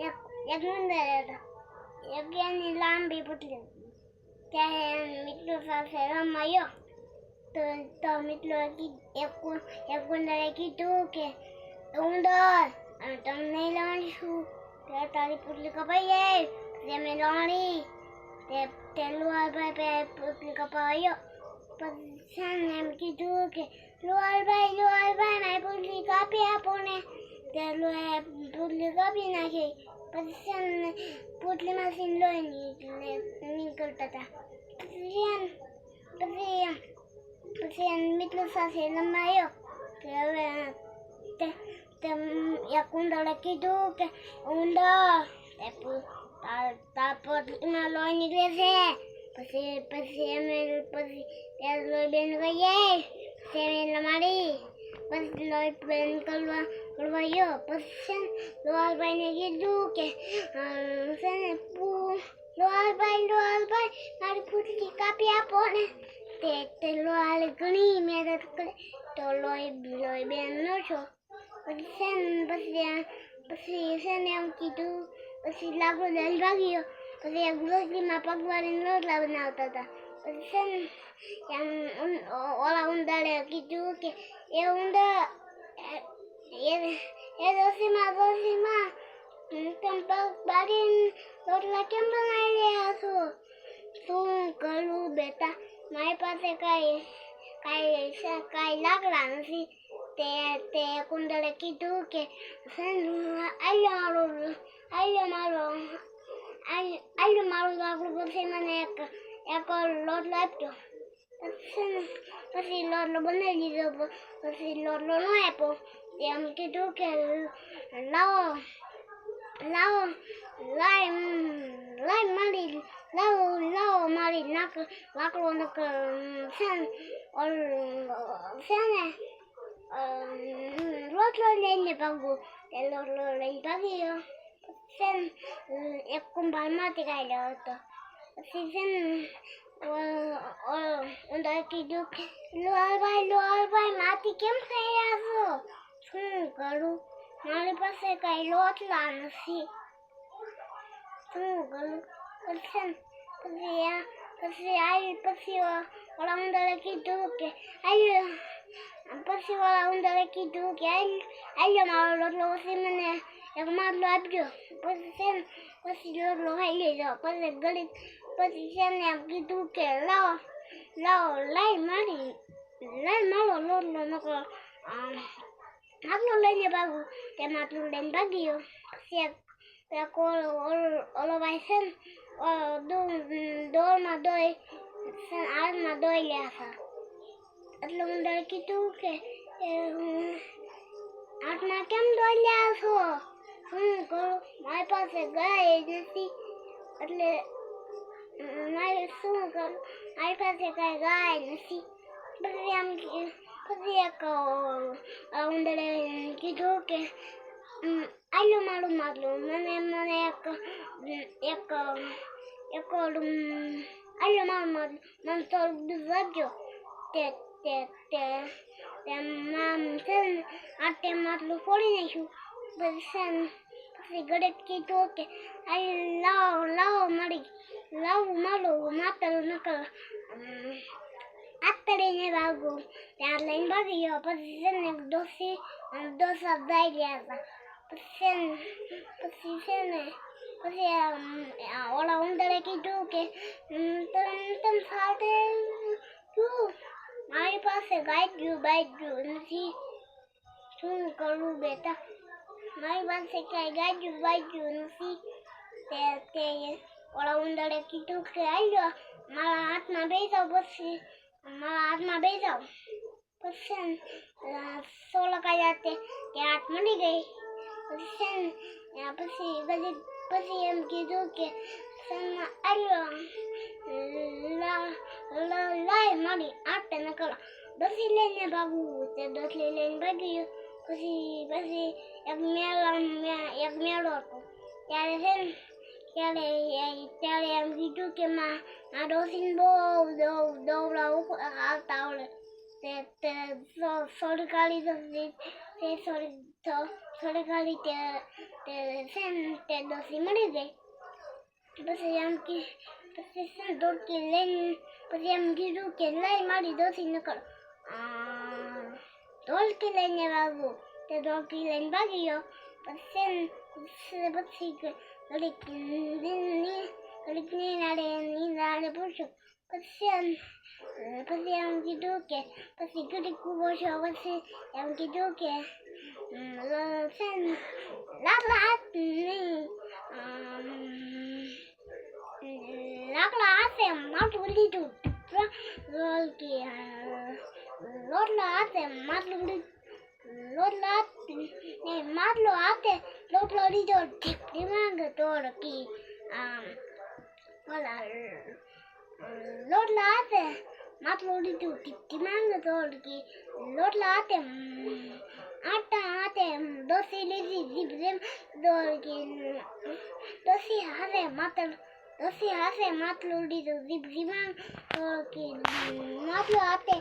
એક એક ઉંદર હતો. એક એની લાંબી પુતલી હતી. ત્યારે મિત્રો સાથે રમાયો તો મિત્રો એક ઉંદરે કીધું કે ઉંદર અમે તમને લાણીશું. તારી પુતલી કપાઈ જાય તેમે લાણી તે લુહારભાઈ પુતલી કપાયો. પછી એમ કીધું કે લુહારભાઈ મારી પુતલી કાપી આપો ને. તે લોહે પુતલી કાપી નાખી. પછી પુતલીમાંથી લોહી નીકળતા હતા. પછી મિત્રો સાથે રમાયો કે હવે એક ઉંદરે કીધું કે ઉંદર તાર પુતલીમાં લોહી નીકળે છે. પછી લોહી બેન ગઈ એને મારી. પછી લોહી બેન કરવાયો. પછી લોહારભાઈને કીધું કે લોહારભાઈ મારી પુતલી કાપી આપો ને. તે લોહારે ઘણી મહેનત કરી તો લોહી બેન ન છો. પછી એમ કીધું. પછી લાકડો લઈ ભાગ્યો. પછી એક રોટલીમાં પગવાળીને રોટલા બનાવતા હતા. પછી ઓલા ઉંદરે કીધું કે એ ઉંદર એ ડોશીમાં તમે પગ બાળીને રોટલા કેમ બનાવી રહ્યા છો? શું કરું બેટા, મારી પાસે કાંઈ લાકડા નથી. તે ઉંદરે કીધું કે મારું લાકડું. પછી મને એક લોટલો આપ્યો. પછી લોટલો બનાવી દીધો. પછી લોટલો ન આપ્યો. એમ કીધું કે લાવો મારી લાકડો રોટલો લઈને ભાગવું. એ લોટલો લઈને ભાગ્યો. એક કુંભાર માટી કાઢ્યો હતો. પછી ઉંદરે કીધું કે લોહારભાઈ માટી કેમ ખાઈ રહ્યા છો? શું કરું, મારી પાસે કઈ રોટલા નથી. શું કરું? પછી ઓલા ઉંદરે કીધું કે આલ્યો મારો રોટલો. પછી મને એક માટલો આપજો. પછી રોટલો ખાઈ લીધો. પછી એમ કીધું કે લાઈ મારો રોટલો નકરો માટલું લઈને ભાગું. તે માટલું લઈને ભાગ્યો. પછી ઓલો ભાઈ છે ને દોડમાં હાથમાં દોઈ લ્યા હતા. એટલે ઉંદરે કીધું કે હાથમાં કેમ દોઈ લ્યા છો? શું કરું, મારી પાસે ગાય નથી. એટલે શું કરું, મારી પાસે કઈ ગાય નથી. પછી એક ઉંદરે કીધું કે આલ્યો મારું માટલું. મને આલ્યો મારું માટલું. મને થોડુંક દૂધ આપજો. આટે માટલું ફોડી નાખ્યું. પછી ગળે કીધું કે લાવો મારું માટલું નકર આતડીને ભાગું. ત્યાં લઈને ભાગી ગયો. પછી ડોસા દાઈ ગયા હતા. પછી ઓલા ઉંદરે કીધું કે તમે સાથે મારી પાસે ગાયજું નથી. શું કરું બેટા, મારી પાસે કઈ ગાયજું નથી. તે ઓલા ઉંદરે કીધું કે આલ્યો મારા હાથમાં બેસાવ. પછી સોલકાયા તે હાથ મળી ગઈ. પછી એમ કીધું કે લાય મારી આટે નકર દસી લઈને ભાગવું. તે દસલી લઈને ભાગ્યું. પછી એક મેળો હતો. ત્યારે એમ કીધું કે આ ડોસીને બહુ દોવડા આવતા આવડે. તે સોરી કાઢી થોડી ઘડી તે છે ને તે ડોસી મળી ગઈ. પછી એમ કે પછી છે ને ઢોલકી લઈને પછી એમ કીધું કે લઈ મારી ડોસી નકર ઢોલકી લઈને વાગવું. તે ઢોલકી લઈને ભાગી ગયો. પછી ઘડીક નીંદાડે પૂછ્યું. પછી એમ કીધું કે પછી ઘડીક ઊભો થયો. પછી એમ કીધું કે લાકડા હાથ નહીં લાકડા હાથે માટલું લીધું. ઢોલકી લોટલા હાથે માટલું લીધું. માટલો હાથે લોટલો લીધો. દિમાગ ઢોલકી લોટલા હાથે માટલું લીધું. દિમાગ ઢોલકી લોટલા હાથે આટા હાથે ડોસી લીધી. જીભ ઢોલકી ડોસી હાથે માટલું લીધું. દિમાગ ઢોલકી માટલો હાથે